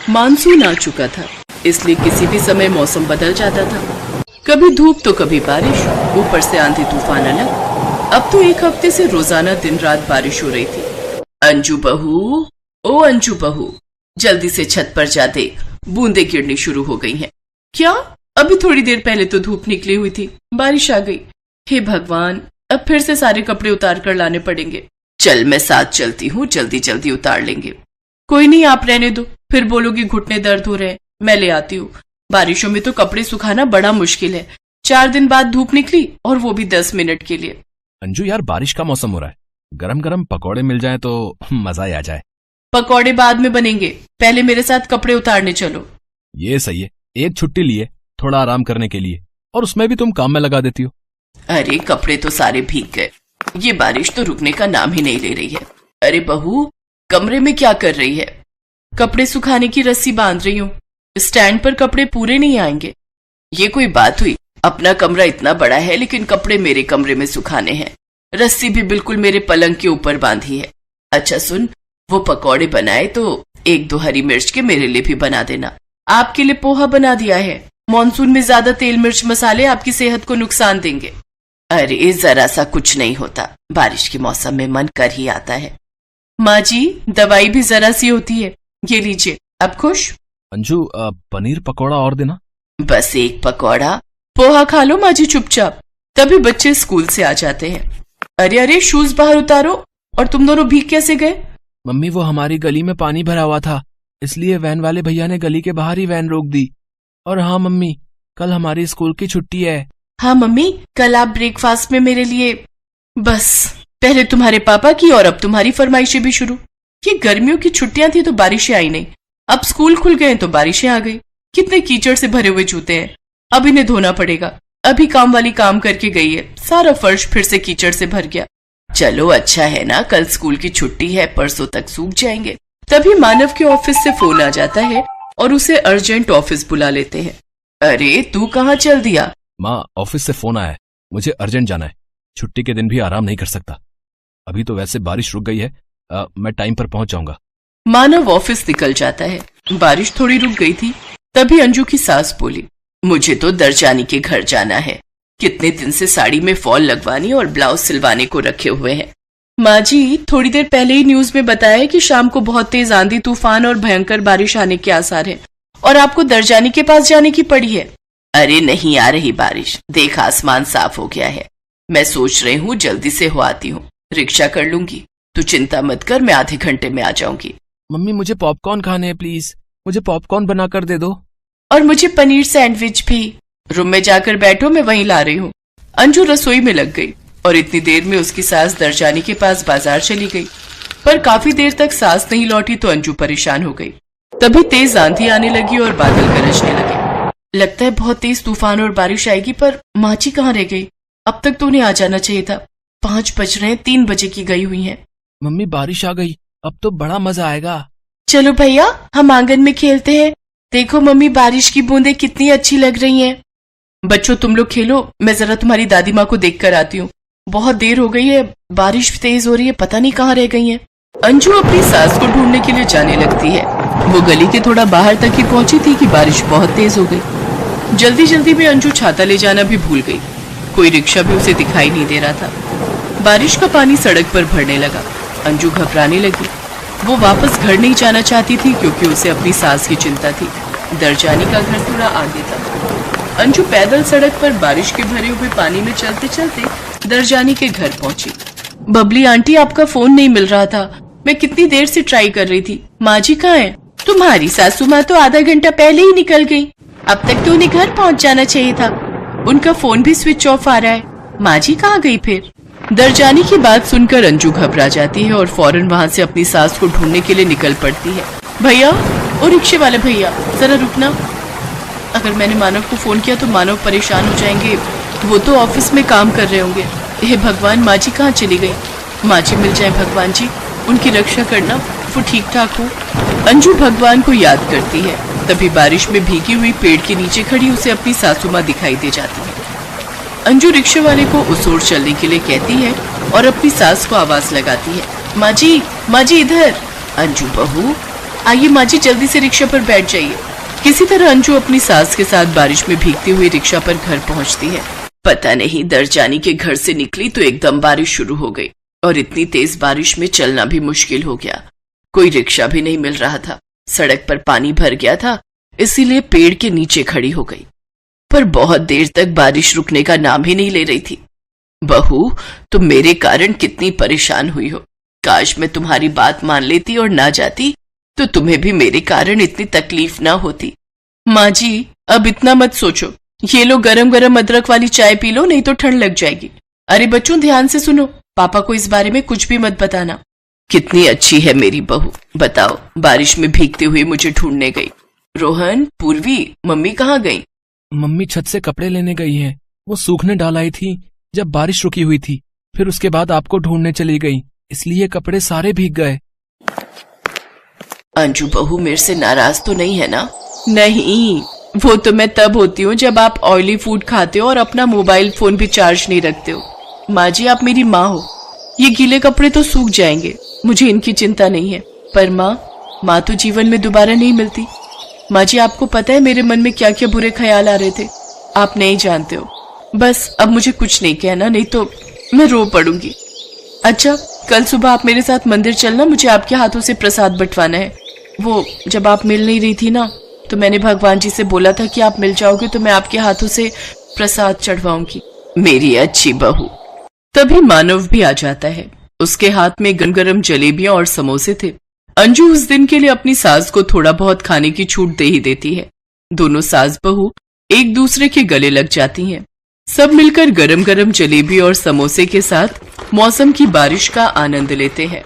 Monsoon आ चुका था, इसलिए किसी भी समय मौसम बदल जाता था। कभी धूप तो कभी बारिश, ऊपर से आंधी तूफान अलग। अब तो एक हफ्ते से रोजाना दिन रात बारिश हो रही थी। अंजू बहू, ओ अंजू बहू, जल्दी से छत पर जा देख, बूंदें गिरनी शुरू हो गई हैं। क्या? अभी थोड़ी देर पहले तो धूप निकली हुई थी, बारिश आ गई। हे भगवान, अब फिर से सारे कपड़े उतार कर लाने पड़ेंगे। चल मैं साथ चलती हूँ, जल्दी जल्दी उतार लेंगे। कोई नहीं, आप रहने दो, फिर बोलोगी घुटने दर्द हो रहे हैं, मैं ले आती हूँ। बारिशों में तो कपड़े सुखाना बड़ा मुश्किल है। 4 दिन बाद धूप निकली और वो भी 10 मिनट के लिए। अंजू यार, बारिश का मौसम हो रहा है, गरम गरम पकौड़े मिल जाए तो मजा ही आ जाए। पकौड़े बाद में बनेंगे, पहले मेरे साथ कपड़े उतारने चलो। ये सही है, एक छुट्टी लिए थोड़ा आराम करने के लिए, और उसमें भी तुम काम में लगा देती हो। अरे कपड़े तो सारे भीग गए, ये बारिश तो रुकने का नाम ही नहीं ले रही है। अरे बहू, कमरे में क्या कर रही है? कपड़े सुखाने की रस्सी बांध रही हूँ, स्टैंड पर कपड़े पूरे नहीं आएंगे। ये कोई बात हुई? अपना कमरा इतना बड़ा है लेकिन कपड़े मेरे कमरे में सुखाने हैं। रस्सी भी बिल्कुल मेरे पलंग के ऊपर बांधी है। अच्छा सुन, वो पकौड़े बनाए तो 1-2 हरी मिर्च के मेरे लिए भी बना देना। आपके लिए पोहा बना दिया है। मॉनसून में ज्यादा तेल मिर्च मसाले आपकी सेहत को नुकसान देंगे। अरे जरा सा कुछ नहीं होता, बारिश के मौसम में मन कर ही आता है। माँ जी, दवाई भी जरा सी होती है, ये लीजिए। अब खुश? अंजू, पनीर पकौड़ा और देना। बस एक पकौड़ा। पोहा खा लो माँ जी चुपचाप, तभी बच्चे स्कूल से आ जाते हैं। अरे अरे, शूज बाहर उतारो। और तुम दोनों भीग कैसे गए? मम्मी, वो हमारी गली में पानी भरा हुआ था, इसलिए वैन वाले भैया ने गली के बाहर ही वैन रोक दी। और हाँ मम्मी, कल हमारी स्कूल की छुट्टी है। हाँ मम्मी, कल आप ब्रेकफास्ट में मेरे लिए। बस पहले तुम्हारे पापा की और अब तुम्हारी फरमाइशें भी शुरू। ये गर्मियों की छुट्टियां थी तो बारिशें आई नहीं, अब स्कूल खुल गए तो बारिशें आ गई। कितने कीचड़ से भरे हुए जूते हैं, अब इन्हें धोना पड़ेगा। अभी काम वाली काम करके गई है, सारा फर्श फिर से कीचड़ से भर गया। चलो अच्छा है ना, कल स्कूल की छुट्टी है, परसों तक सूख जाएंगे। तभी मानव के ऑफिस से फोन आ जाता है और उसे अर्जेंट ऑफिस बुला लेते हैं। अरे तू कहाँ चल दिया? माँ, ऑफिस से फोन आया है, मुझे अर्जेंट जाना है। छुट्टी के दिन भी आराम नहीं कर सकता। अभी तो वैसे बारिश रुक गई है, मैं टाइम पर पहुंच जाऊंगा। मानव ऑफिस निकल जाता है। बारिश थोड़ी रुक गई थी, तभी अंजू की सास बोली, मुझे तो दरजानी के घर जाना है। कितने दिन से साड़ी में फॉल लगवानी और ब्लाउज सिलवाने को रखे हुए हैं। माँ जी, थोड़ी देर पहले ही न्यूज में बताया है कि शाम को बहुत तेज आंधी तूफान और भयंकर बारिश आने के आसार है, और आपको दरजानी के पास जाने की पड़ी है। अरे नहीं आ रही बारिश, देख आसमान साफ हो गया है। मैं सोच रही हूँ जल्दी से हो आती हूँ, रिक्शा कर लूंगी। तू चिंता मत कर, मैं आधे घंटे में आ जाऊंगी। मम्मी, मुझे पॉपकॉर्न खाने हैं, प्लीज मुझे पॉपकॉर्न बनाकर दे दो। और मुझे पनीर सैंडविच भी। रूम में जाकर बैठो, मैं वहीं ला रही हूँ। अंजू रसोई में लग गई और इतनी देर में उसकी सास दरजानी के पास बाजार चली गई। पर काफी देर तक सास नहीं लौटी तो अंजू परेशान हो गई। तभी तेज आंधी आने लगी और बादल गरजने लगे। लगता है बहुत तेज तूफान और बारिश आएगी, पर माची कहाँ रह गई? अब तक तो उन्हें आ जाना चाहिए था। 5 बज रहे हैं, 3 बजे की गई हुई है। मम्मी, बारिश आ गई, अब तो बड़ा मजा आएगा। चलो भैया, हम आंगन में खेलते हैं। देखो मम्मी, बारिश की बूंदें कितनी अच्छी लग रही हैं। बच्चों तुम लोग खेलो, मैं जरा तुम्हारी दादी माँ को देख कर आती हूँ। बहुत देर हो गई है, बारिश तेज हो रही है, पता नहीं कहाँ रह गई है। अंजू अपनी सास को ढूंढने के लिए जाने लगती है। वो गली के थोड़ा बाहर तक ही पहुंची थी कि बारिश बहुत तेज हो गई। जल्दी जल्दी में अंजू छाता ले जाना भी भूल गई। कोई रिक्शा भी उसे दिखाई नहीं दे रहा था। बारिश का पानी सड़क पर भरने लगा। अंजू घबराने लगी। वो वापस घर नहीं जाना चाहती थी क्योंकि उसे अपनी सास की चिंता थी। दरजानी का घर थोड़ा आगे था। अंजू पैदल सड़क पर बारिश के भरे हुए पानी में चलते चलते दरजानी के घर पहुंची। बबली आंटी, आपका फोन नहीं मिल रहा था, मैं कितनी देर से ट्राई कर रही थी। माँ जी कहाँ है? तुम्हारी सासू माँ तो आधा घंटा पहले ही निकल गई, अब तक तो उन्हें घर पहुँच जाना चाहिए था। उनका फोन भी स्विच ऑफ आ रहा है। माँ जी कहाँ गई फिर? दरजानी की बात सुनकर अंजू घबरा जाती है और फौरन वहाँ से अपनी सास को ढूंढने के लिए निकल पड़ती है। भैया, ओ रिक्शे वाले भैया, जरा रुकना। अगर मैंने मानव को फोन किया तो मानव परेशान हो जाएंगे, वो तो ऑफिस में काम कर रहे होंगे। हे भगवान, माँ जी कहाँ चली गई? माँ जी मिल जाए भगवान जी, उनकी रक्षा करना, वो ठीक ठाक हो। अंजू भगवान को याद करती है। तभी बारिश में भीगी हुई पेड़ के नीचे खड़ी उसे अपनी सासू माँ दिखाई दे जाती है। अंजू रिक्शे वाले को उस ओर चलने के लिए कहती है और अपनी सास को आवाज लगाती है, माँ जी इधर। अंजू बहू, आइए माँ जी, जल्दी से रिक्शा पर बैठ जाइए। किसी तरह अंजू अपनी सास के साथ बारिश में भीगते हुए रिक्शा पर घर पहुंचती है। पता नहीं दरजानी के घर से निकली तो एकदम बारिश शुरू हो गई और इतनी तेज बारिश में चलना भी मुश्किल हो गया। कोई रिक्शा भी नहीं मिल रहा था। सड़क पर पानी भर गया था, इसीलिए पेड़ के नीचे खड़ी हो गई। पर बहुत देर तक बारिश रुकने का नाम ही नहीं ले रही थी। बहू, तुम मेरे कारण कितनी परेशान हुई हो। काश मैं तुम्हारी बात मान लेती और ना जाती तो तुम्हें भी मेरे कारण इतनी तकलीफ ना होती। माँ जी, अब इतना मत सोचो। ये लो गरम गरम अदरक वाली चाय पी लो, नहीं तो ठंड लग जाएगी। अरे बच्चों, ध्यान से सुनो, पापा को इस बारे में कुछ भी मत बताना। कितनी अच्छी है मेरी बहू। बताओ, बारिश में भीगते हुए मुझे ढूंढने गई। रोहन, पूर्वी, मम्मी कहाँ गई? मम्मी छत से कपड़े लेने गई हैं। वो सूखने डाल आई थी जब बारिश रुकी हुई थी। फिर उसके बाद आपको ढूंढने चली गई, इसलिए कपड़े सारे भीग गए। अंजू बहू मेरे से नाराज तो नहीं है ना? नहीं, वो तो मैं तब होती हूँ जब आप ऑयली फूड खाते हो और अपना मोबाइल फोन भी चार्ज नहीं रखते हो। माँ जी, आप मेरी माँ हो। ये गीले कपड़े तो सूख जाएंगे, मुझे इनकी चिंता नहीं है। पर माँ तो जीवन में दोबारा नहीं मिलती। माँ जी, आपको पता है मेरे मन में क्या क्या बुरे ख्याल आ रहे थे? आप नहीं जानते हो। बस अब मुझे कुछ नहीं कहना, नहीं तो मैं रो पड़ूंगी। अच्छा, कल सुबह आप मेरे साथ मंदिर चलना, मुझे आपके हाथों से प्रसाद बंटवाना है। वो जब आप मिल नहीं रही थी ना, तो मैंने भगवान जी से बोला था कि आप मिल जाओगे तो मैं आपके हाथों से प्रसाद चढ़वाऊंगी। मेरी अच्छी बहू। तभी मानव भी आ जाता है। उसके हाथ में गरम जलेबियां और समोसे थे। अंजू उस दिन के लिए अपनी सास को थोड़ा बहुत खाने की छूट दे ही देती है। दोनों सास बहू एक दूसरे के गले लग जाती हैं। सब मिलकर गरम गरम जलेबी और समोसे के साथ मौसम की बारिश का आनंद लेते हैं।